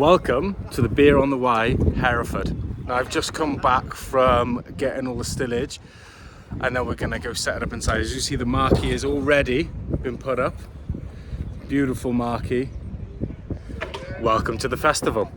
Welcome to the Beer on the Wye, Hereford. Now I've just come back from getting all the stillage and now we're gonna go set it up inside. As you see, the marquee has already been put up. Beautiful marquee. Welcome to the festival.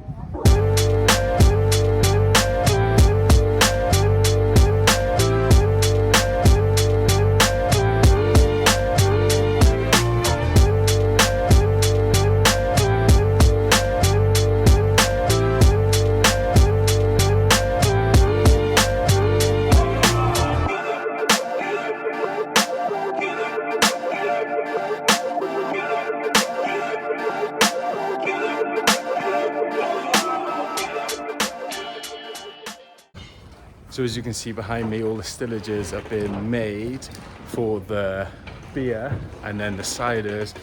So as you can see behind me, all the stillages have been made for the beer, and then the ciders,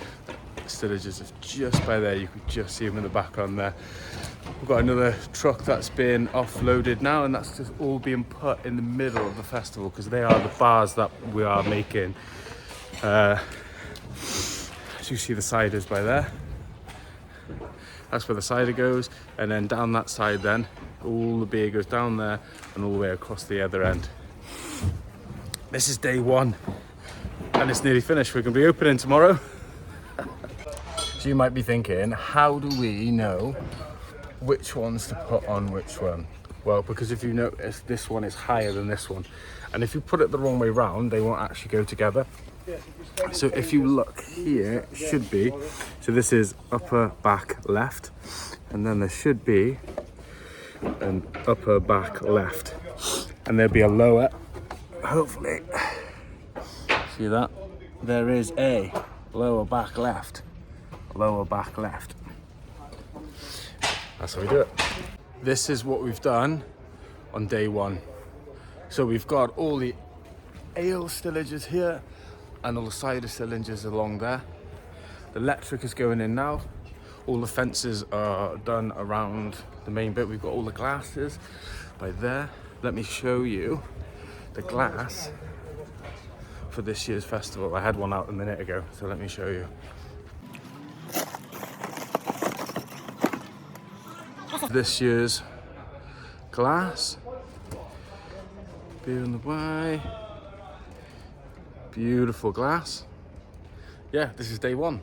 stillages are just by there. You can just see them in the background there. We've got another truck that's been offloaded now, and that's just all being put in the middle of the festival because they are the bars that we are making. As you see the ciders by there. That's where the cider goes, and then down that side then, all the beer goes down there and all the way across the other end. This is day one, and it's nearly finished. We're going to be opening tomorrow. So you might be thinking, how do we know which ones to put on which one? Well, because if you notice, this one is higher than this one. And if you put it the wrong way round, they won't actually go together. So if you look here, it should be, so this is upper back left, and then there should be an upper back left, and there'll be a lower, hopefully, see that? There is a lower back left, lower back left. That's how we do it. This is what we've done on day one. So we've got all the ale stillages here, and all the cider cylinders along there. The electric is going in now. All the fences are done around the main bit. We've got all the glasses by there. Let me show you the glass for this year's festival. I had one out a minute ago, so let me show you. This year's glass. Beer on the Wye. Beautiful glass. Yeah, this is day one.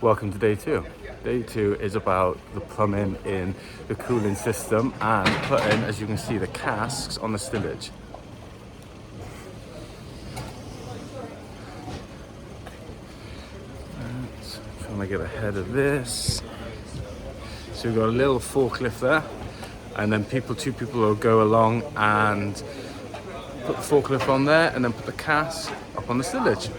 Welcome to day two. Day two is about the plumbing in the cooling system and putting, as you can see, the casks on the stillage. Trying to get ahead of this. So we've got a little forklift there, and then two people will go along and put the forklift on there, and then put the cask up on the stillage.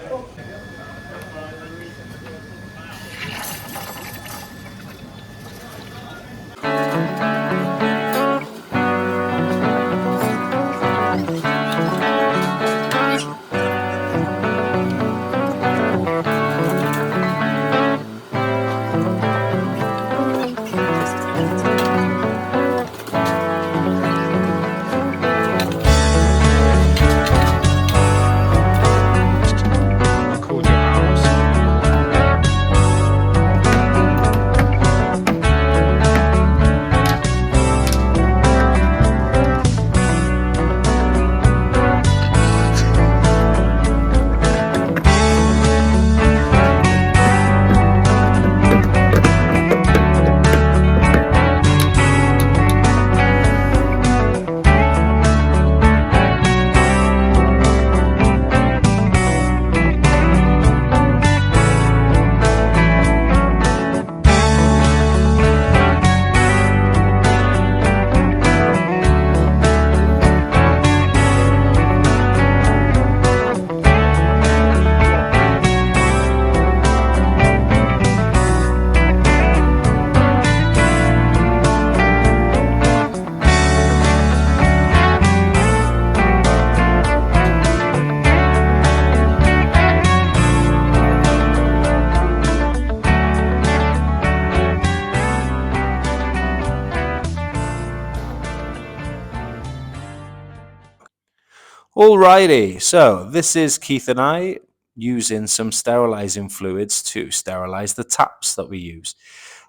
Alrighty, so this is Keith and I using some sterilizing fluids to sterilize the taps that we use.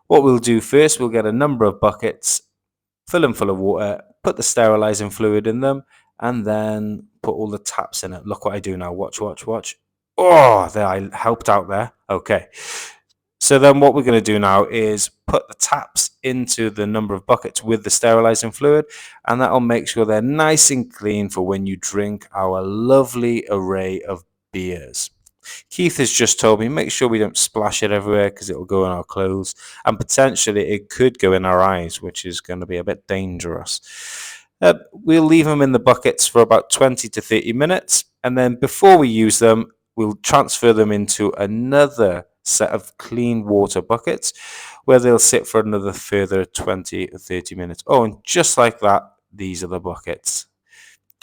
What we'll do first, we'll get a number of buckets, fill them full of water, put the sterilizing fluid in them, and then put all the taps in it. Look what I do now. Watch, watch, watch. Oh, there, I helped out there. Okay. So then what we're going to do now is put the taps into the number of buckets with the sterilizing fluid, and that'll make sure they're nice and clean for when you drink our lovely array of beers. Keith has just told me make sure we don't splash it everywhere because it'll go in our clothes and potentially it could go in our eyes, which is going to be a bit dangerous. We'll leave them in the buckets for about 20 to 30 minutes, and then before we use them, we'll transfer them into another set of clean water buckets where they'll sit for another further 20 or 30 minutes. Oh, and just like that, these are the buckets.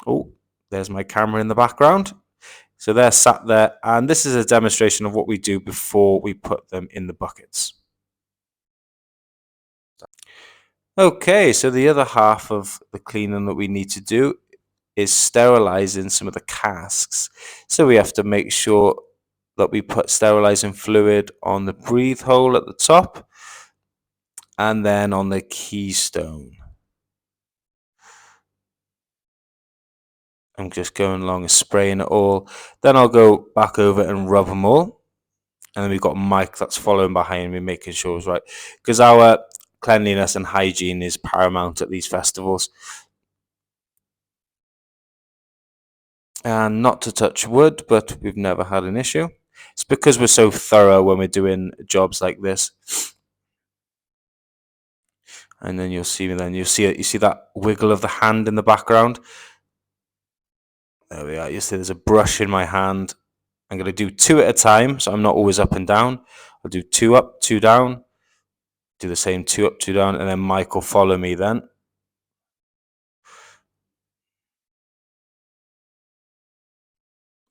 Oh, there's my camera in the background. So they're sat there, and this is a demonstration of what we do before we put them in the buckets. Okay, so the other half of the cleaning that we need to do is sterilizing some of the casks. So we have to make sure that we put sterilizing fluid on the breathe hole at the top and then on the keystone. I'm just going along and spraying it all. Then I'll go back over and rub them all. And then we've got Mike that's following behind me, making sure it's right. Because our cleanliness and hygiene is paramount at these festivals. And not to touch wood, but we've never had an issue. It's because we're so thorough when we're doing jobs like this. And then you'll see you see that wiggle of the hand in the background. There we are. You see there's a brush in my hand. I'm going to do 2 at a time, so I'm not always up and down. I'll do 2 up, 2 down. Do the same 2 up, 2 down, and then Mike will follow me then.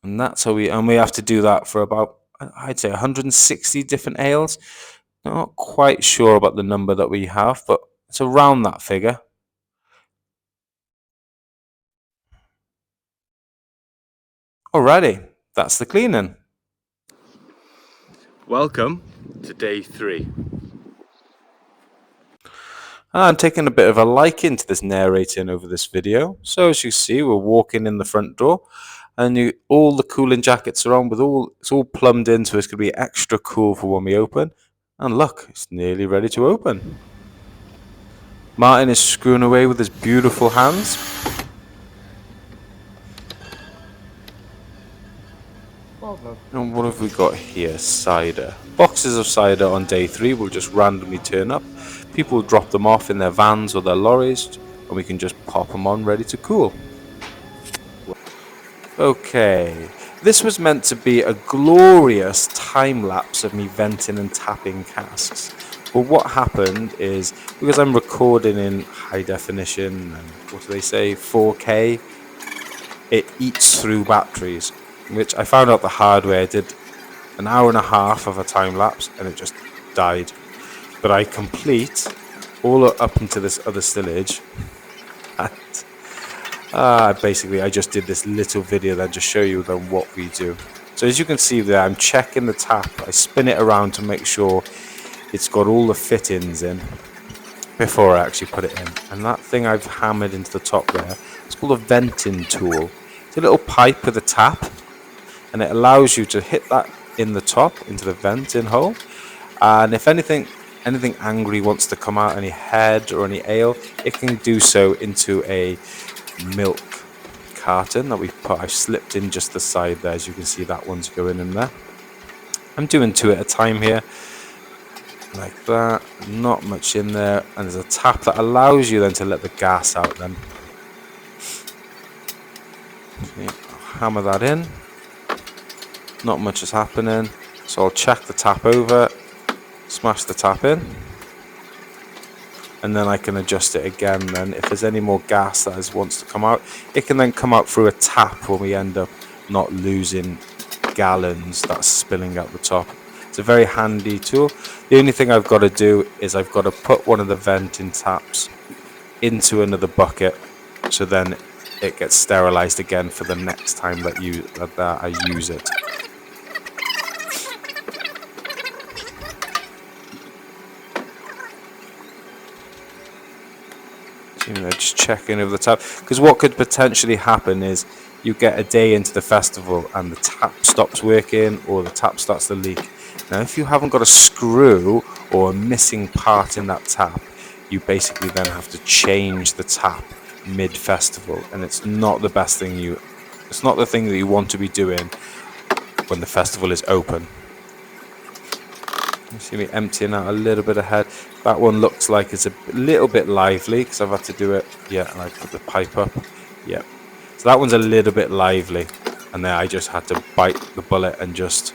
And that's how we have to do that for about, I'd say, 160 different ales. Not quite sure about the number that we have, but it's around that figure. Alrighty, that's the cleaning. Welcome to day 3. I'm taking a bit of a liking to this narrating over this video. So as you see, we're walking in the front door, and all the cooling jackets are on it's all plumbed in, so it's going to be extra cool for when we open. And look, it's nearly ready to open. Martin is screwing away with his beautiful hands. And what have we got here? Cider. Boxes of cider on day 3 will just randomly turn up. People will drop them off in their vans or their lorries, and we can just pop them on ready to cool. Okay, this was meant to be a glorious time lapse of me venting and tapping casks. But what happened is, because I'm recording in high definition and what do they say, 4K, it eats through batteries, which I found out the hard way. I did an hour and a half of a time lapse and it just died. But I complete all up into this other stillage. And basically, I just did this little video then to show you then what we do. So as you can see there, I'm checking the tap. I spin it around to make sure it's got all the fittings in before I actually put it in. And that thing I've hammered into the top there, it's called a venting tool. It's a little pipe with a tap, and it allows you to hit that in the top into the venting hole. And if anything angry wants to come out, any head or any ale, it can do so into a milk carton that I've slipped in just the side there. As you can see, that one's going in there. I'm doing 2 at a time here, like that. Not much in there, and there's a tap that allows you then to let the gas out then. Okay, I'll hammer that in. Not much is happening, so I'll check the tap over, smash the tap in, and then I can adjust it again. Then if there's any more gas that wants to come out, it can then come out through a tap when we end up not losing gallons that's spilling out the top. It's a very handy tool. The only thing I've got to do is I've got to put one of the venting taps into another bucket, so then it gets sterilized again for the next time that I use it. Just checking over the tap, because what could potentially happen is you get a day into the festival and the tap stops working or the tap starts to leak. Now if you haven't got a screw or a missing part in that tap, you basically then have to change the tap mid-festival, and it's not the best thing it's not the thing that you want to be doing when the festival is open. You see me emptying out a little bit of head. That one looks like it's a little bit lively because I've had to do it. Yeah, and I put the pipe up. Yeah. So that one's a little bit lively. And then I just had to bite the bullet and just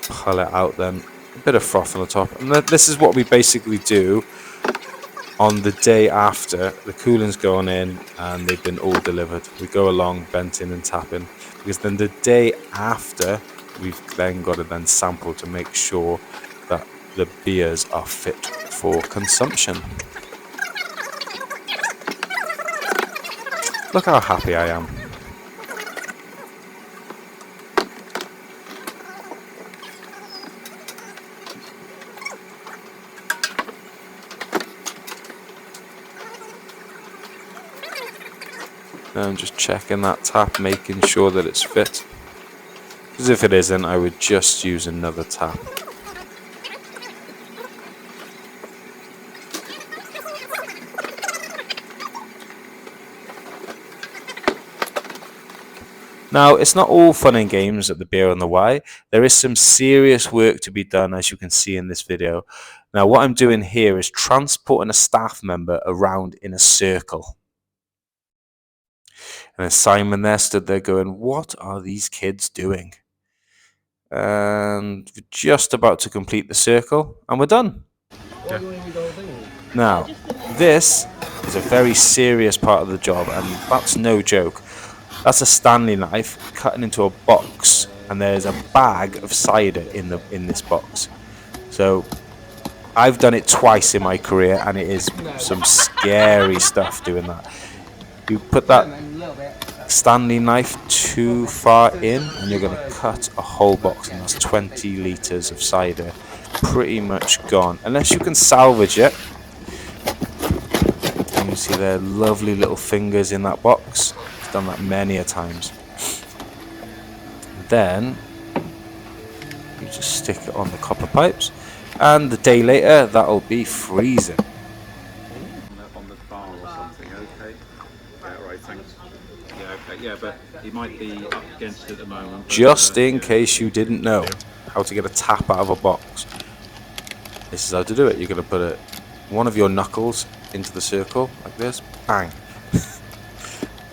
pull it out then. A bit of froth on the top. And this is what we basically do on the day after the cooling's gone in and they've been all delivered. We go along venting and tapping, because then the day after we've then got to then sample to make sure that the beers are fit for consumption. Look how happy I am. Now I'm just checking that tap, making sure that it's fit. Because if it isn't, I would just use another tap. Now, it's not all fun and games at the Beer on the Wye. There is some serious work to be done, as you can see in this video. Now, what I'm doing here is transporting a staff member around in a circle. And then Simon there stood there going, "What are these kids doing?" And we're just about to complete the circle, and we're done. Yeah. Now, this is a very serious part of the job, and that's no joke. That's a Stanley knife cutting into a box, and there's a bag of cider in this box. So I've done it twice in my career, and it is some scary stuff doing that. You put that Stanley knife too far in, and you're going to cut a whole box, and that's 20 litres of cider pretty much gone, unless you can salvage it. And you see their lovely little fingers in that box. I've done that many a times. Then you just stick it on the copper pipes, and the day later that'll be freezing. On the bar or something, okay? Yeah, right, thanks. Yeah, okay, yeah, but he might be up against it at the moment. Just in case you didn't know how to get a tap out of a box, this is how to do it. You're going to put one of your knuckles into the circle like this, bang.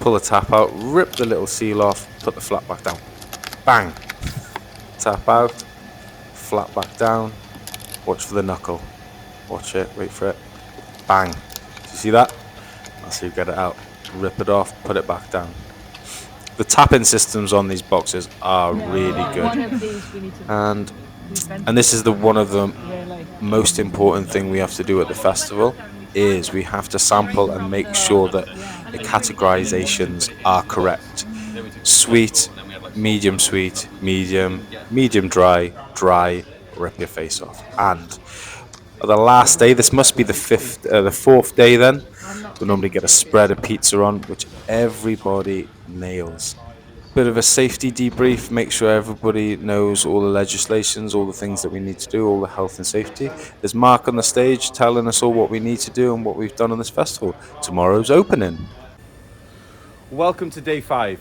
pull the tap out, rip the little seal off, put the flap back down. Bang! Tap out, flap back down, watch for the knuckle. Watch it, wait for it. Bang! Do you see that? That's how you get it out. Rip it off, put it back down. The tapping systems on these boxes are really good. And this is one of the most important thing we have to do at the festival, is we have to sample and make sure that the categorizations are correct. Sweet, medium sweet, medium dry, rip your face off. And the last day, this must be the fourth day then, we normally get a spread of pizza on, which everybody nails. Bit of a safety debrief, make sure everybody knows all the legislations, all the things that we need to do, all the health and safety. There's Mark on the stage telling us all what we need to do and what we've done on this festival. Tomorrow's opening. Welcome to day 5.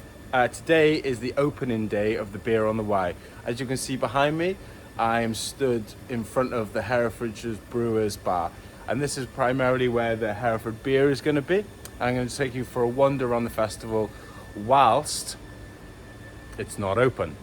Today is the opening day of the Beer on the Wye. As you can see behind me, I am stood in front of the Herefordshire Brewers Bar, and this is primarily where the Hereford beer is going to be. I'm going to take you for a wander on the festival whilst it's not open.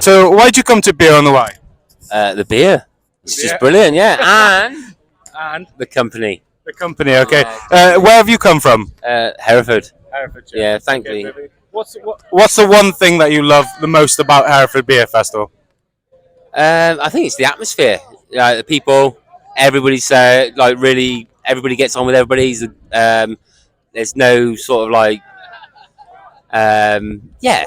So why'd you come to Beer on the Wye? The beer. It's just brilliant, yeah. And the company. The company, okay. Where have you come from? Hereford. Herefordshire. Yeah, thankfully. Okay, what's the one thing that you love the most about Hereford Beer Festival? I think it's the atmosphere. Like the people, everybody's really, everybody gets on with everybody. There's no sort of like, it's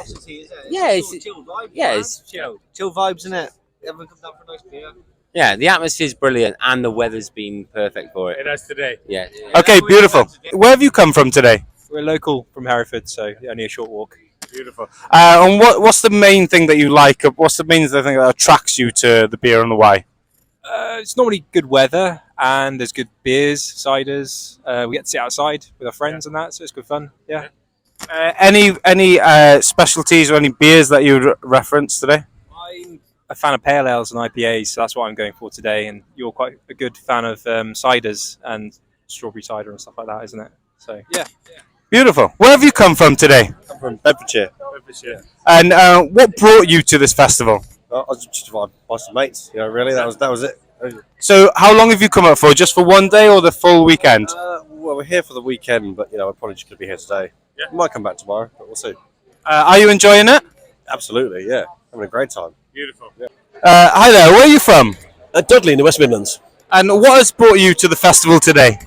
chill vibes, isn't it? Everyone comes out for a nice beer. Yeah, the atmosphere's brilliant and the weather's been perfect for it. It is today. Yeah. Okay, beautiful. Where have you come from today? We're local from Hereford, so only a short walk. Beautiful. And what's the main thing that you like? What's the main thing that attracts you to the Beer on the Wye? It's normally good weather and there's good beers, ciders. We get to sit outside with our friends and that, so it's good fun. Yeah. Any specialties or any beers that you would reference today? I'm a fan of pale ales and IPAs, so that's what I'm going for today. And you're quite a good fan of ciders and strawberry cider and stuff like that, isn't it? So yeah. Beautiful. Where have you come from today? I'm from Bedfordshire. And what brought you to this festival? I was just with my mates, really. That was it. So how long have you come up for? Just for one day or the full weekend? Well, we're here for the weekend, but we're probably just going to be here today. Yeah. We might come back tomorrow, but we'll see. Are you enjoying it? Absolutely, yeah. Having a great time. Beautiful. Yeah. Hi there, where are you from? Dudley in the West Midlands. And what has brought you to the festival today?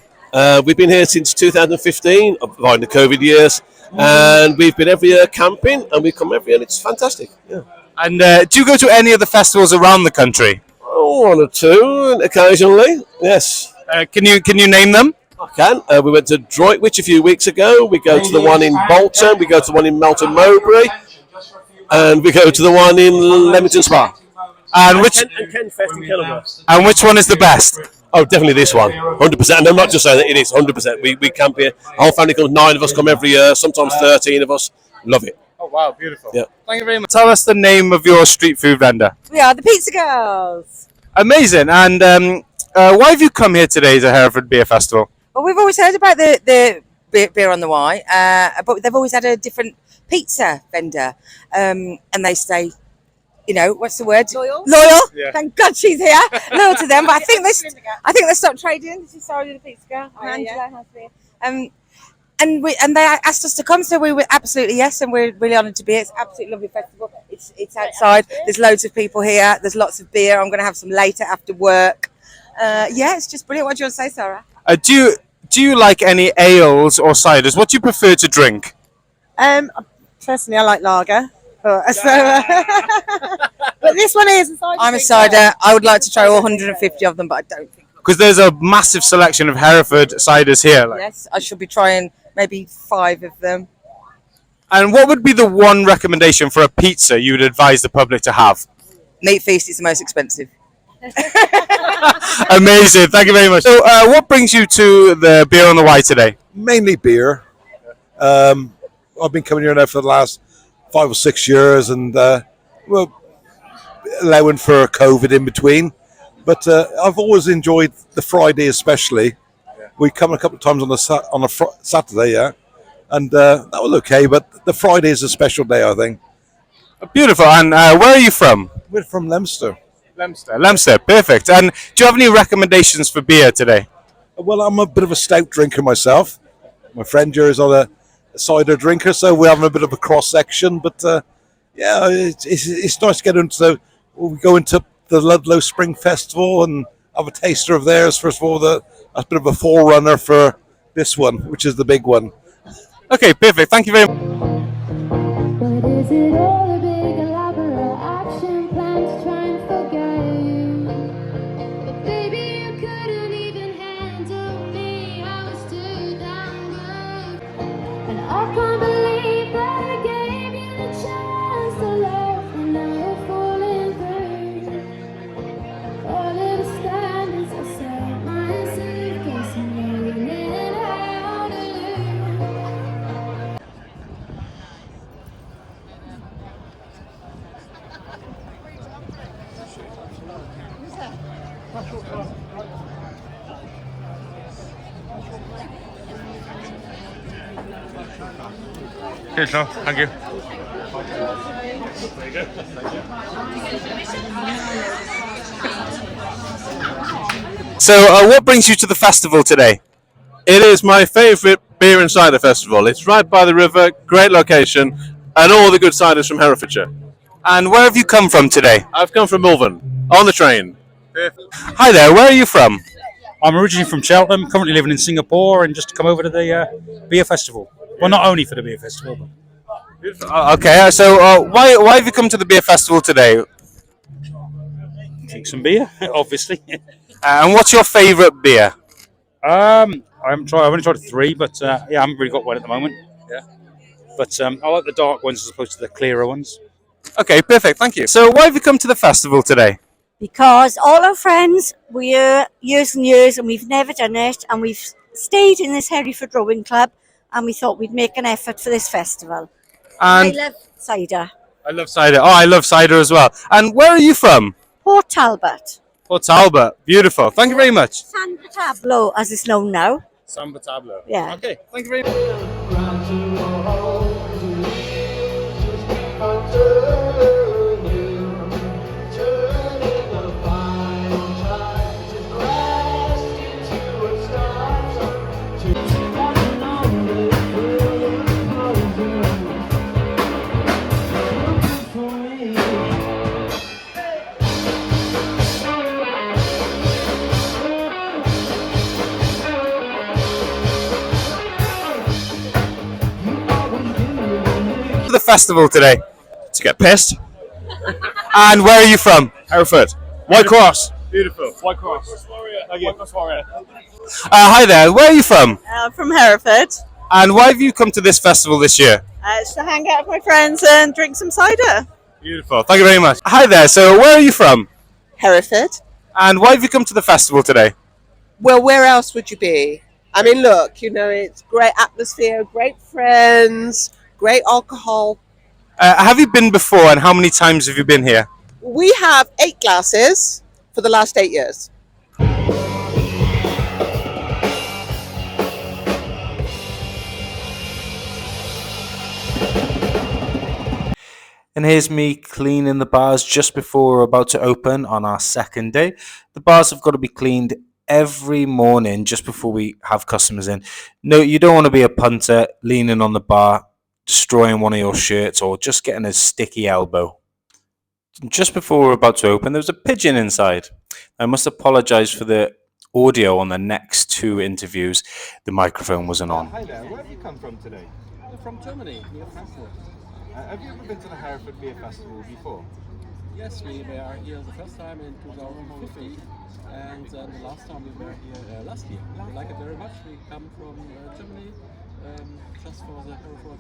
We've been here since 2015, behind the COVID years, and we've been every year camping, and we come every year, and it's fantastic. Yeah. And do you go to any of the festivals around the country? Oh, one or two, occasionally, yes. Can you name them? I can. We went to Droitwich a few weeks ago. We go to the one in Bolton. We go to the one in Melton Mowbray, and we go to the one in Leamington Spa. And which and Kenfest in Kenilworth. And which one is the best? Oh, definitely this one, 100%. And I'm not just saying that, it is 100%. We camp here. Our whole family comes. 9 of us come every year. Sometimes 13 of us. Love it. Oh wow, beautiful. Yeah. Thank you very much. Tell us the name of your street food vendor. We are the Pizza Girls. Amazing. And why have you come here today to Hereford Beer Festival? Well, we've always heard about the beer on the Wye, but they've always had a different pizza vendor, and they stay, what's the word? Loyal. Yeah. Thank God she's here. Loyal to them, but I think they stopped trading. This is Sarah, the Pizza Girl. Angela, and they asked us to come, so we were absolutely yes, and we're really honoured to be here. It's an absolutely lovely festival. It's outside. There's loads of people here. There's lots of beer. I'm going to have some later after work. It's just brilliant. What do you want to say, Sarah? Do you like any ales or ciders? What do you prefer to drink? Personally, I like lager. But this one is a cider. I'm a cider. I would like to try all 150 of them, but I don't think. Because there's a massive selection of Hereford ciders here. Yes, I should be trying maybe 5 of them. And what would be the one recommendation for a pizza you would advise the public to have? Meat Feast is the most expensive. Amazing, thank you very much. So, what brings you to the Beer on the Wye today? Mainly beer. I've been coming here now for the last 5 or 6 years, and allowing for COVID in between. But I've always enjoyed the Friday, especially. We come a couple of times on a Saturday, yeah, and that was okay. But the Friday is a special day, I think. Beautiful. And where are you from? We're from Leominster. Leominster, perfect. And do you have any recommendations for beer today? Well, I'm a bit of a stout drinker myself. My friend here is on a cider drinker, so we're having a bit of a cross section. But it's nice to get into. We go into the Ludlow Spring Festival and have a taster of theirs. First of all, that's a bit of a forerunner for this one, which is the big one. Okay, perfect. Thank you very much. But is it all a big elaborate action plan to try and forget you? But baby, you couldn't even handle me. I was too damn good. And I can't believe that I gave you the chance to love, and now you're falling through. All of the standards I set myself, guessing you're in and out of you. Cheers, Sean. Thank you. So, what brings you to the festival today? It is my favourite beer and cider festival. It's right by the river, great location, and all the good ciders from Herefordshire. And where have you come from today? I've come from Malvern, on the train. Hi there, where are you from? I'm originally from Cheltenham, currently living in Singapore, and just come over to the beer festival. Well, not only for the beer festival, but Okay, so why have you come to the beer festival today? drink some beer, obviously. And what's your favourite beer? I've only tried 3, but I haven't really got one at the moment. Yeah. But I like the dark ones as opposed to the clearer ones. Okay, perfect, thank you. So why have you come to the festival today? Because all our friends were here years and years, and we've never done it, and we've stayed in this Hereford Rowing Club, and we thought we'd make an effort for this festival. And I love cider. I love cider. Oh, I love cider as well. And where are you from? Port Talbot. Port Talbot. Beautiful. Thank you very much. San Patablo, as it's known now. San Patablo. Yeah. Okay, thank you very much. To the festival today. To get pissed. And where are you from? Hereford. White Cross. Beautiful. White Cross. Hi there. Where are you from? From Hereford. And why have you come to this festival this year? It's to hang out with my friends and drink some cider. Beautiful. Thank you very much. Hi there. So where are you from? Hereford. And why have you come to the festival today? Well, where else would you be? I mean, look, you know, it's great atmosphere, great friends, great alcohol. Have you been before, and how many times have you been here? We have 8 glasses for the last 8 years. And here's me cleaning the bars just before we're about to open on our second day. The bars have got to be cleaned every morning just before we have customers in. No, you don't want to be a punter leaning on the bar, destroying one of your shirts, or just getting a sticky elbow. Just before we're about to open, there was a pigeon inside. I must apologise for the audio on the next 2 interviews. The microphone wasn't on. Hi there, where have you come from today? From Germany, near Frankfurt. Have you ever been to the Hereford Beer Festival before? Yes, we were here the first time in 2015, and the last time we were here last year. We like it very much. We come from Germany just for the Hereford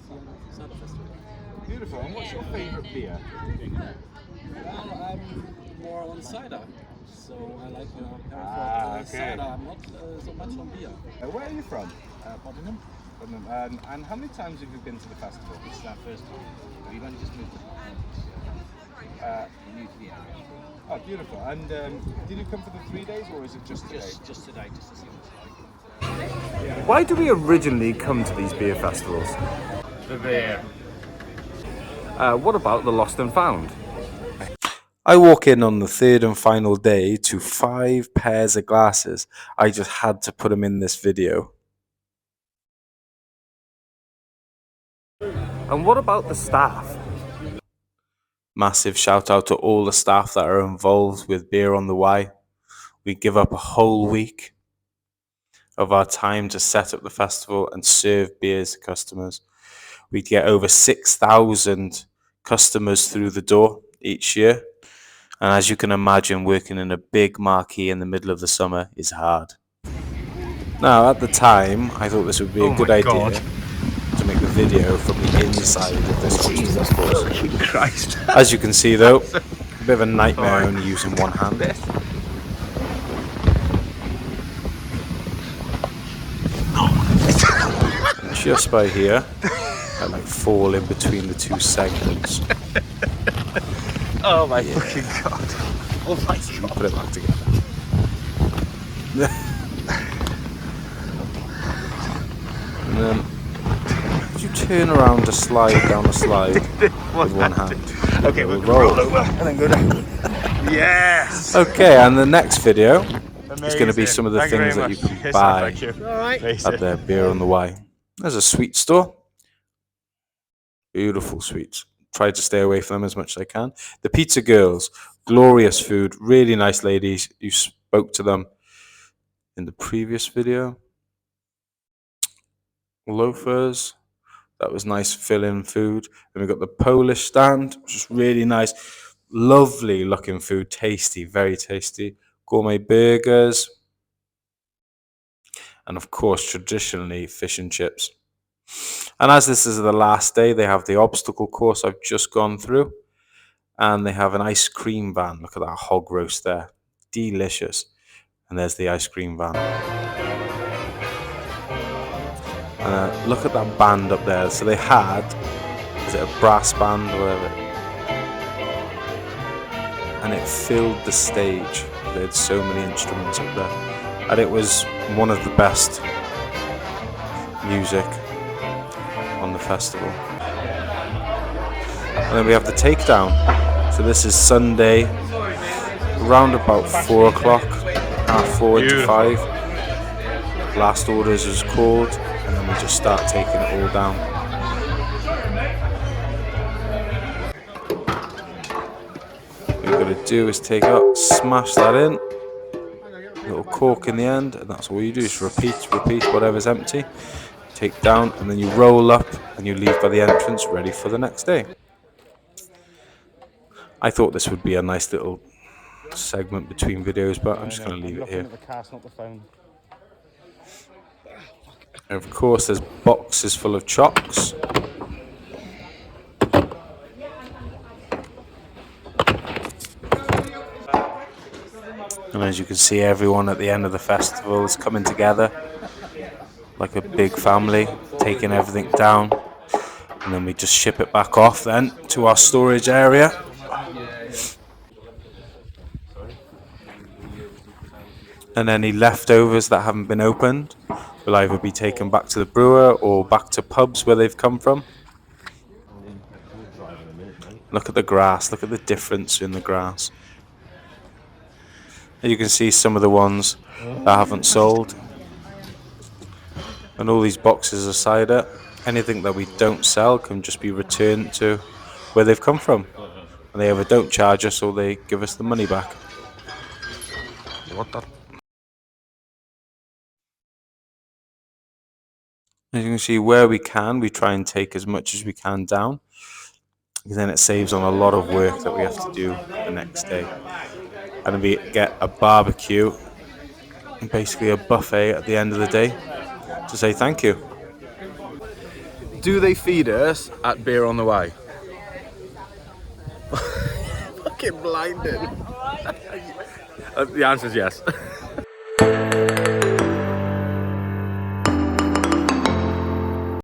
Cider Festival. Beautiful. And what's your favourite beer? Well, I'm more on cider, so I like Hereford cider. I'm not so much on beer. Where are you from? Tottenham. And how many times have you been to the festival? This is our first time. We've only just moved to new to the area. Oh, beautiful. And did you come for the 3 days, or is it just today? Just today, just to see what it's like. Why do we originally come to these beer festivals? The beer. What about the Lost and Found? I walk in on the 3rd and final day to 5 pairs of glasses. I just had to put them in this video. And what about the staff? Massive shout out to all the staff that are involved with Beer on the Wye. We give up a whole week of our time to set up the festival and serve beers to customers. We get over 6,000 customers through the door each year. And as you can imagine, working in a big marquee in the middle of the summer is hard. Now, at the time, I thought this would be a good idea to make the video from the inside of this Jesus fucking Christ. As you can see though, a bit of a nightmare only using one hand. And just by here, I like fall in between the 2 segments. Oh my fucking god. Oh my god. Put it back together. And then you turn around to slide down a slide with one hand. Okay, we'll roll over and then go down. Yes! Okay, and the next video is going to be some of the things that you can buy Alright. at their Beer on the Wye. There's a sweet store. Beautiful sweets. Try to stay away from them as much as I can. The Pizza Girls, glorious food, really nice ladies. You spoke to them in the previous video. Loafers, that was nice fill-in food. Then we got the Polish stand, which is really nice. Lovely looking food, tasty, very tasty. Gourmet burgers. And of course, traditionally, fish and chips. And as this is the last day, they have the obstacle course I've just gone through. And they have an ice cream van. Look at that hog roast there. Delicious. And there's the ice cream van. Look at that band up there. So they had, is it a brass band or whatever? And it filled the stage. They had so many instruments up there. And it was one of the best music on the festival. And then we have the takedown. So this is Sunday, around about 4 o'clock, half 4 to 5. Last orders is called, and then we just start taking it all down. What you've got to do is take up, smash that in, little cork in the end, and that's all you do, is repeat whatever's empty, take down, and then you roll up and you leave by the entrance ready for the next day. I thought this would be a nice little segment between videos, but I'm just going to leave it here. At the cast, not the phone. And of course, there's boxes full of chocks. And as you can see, everyone at the end of the festival is coming together like a big family, taking everything down. And then we just ship it back off then to our storage area. And any leftovers that haven't been opened will either be taken back to the brewer or back to pubs where they've come from. Look at the grass, look at the difference in the grass. And you can see some of the ones that haven't sold. And all these boxes of cider, anything that we don't sell can just be returned to where they've come from. And they either don't charge us or they give us the money back. As you can see, where we can, we try and take as much as we can down, because then it saves on a lot of work that we have to do the next day. And then we get a barbecue and basically a buffet at the end of the day to say thank you. Do they feed us at Beer on the Wye? Fucking blinded. The answer is yes.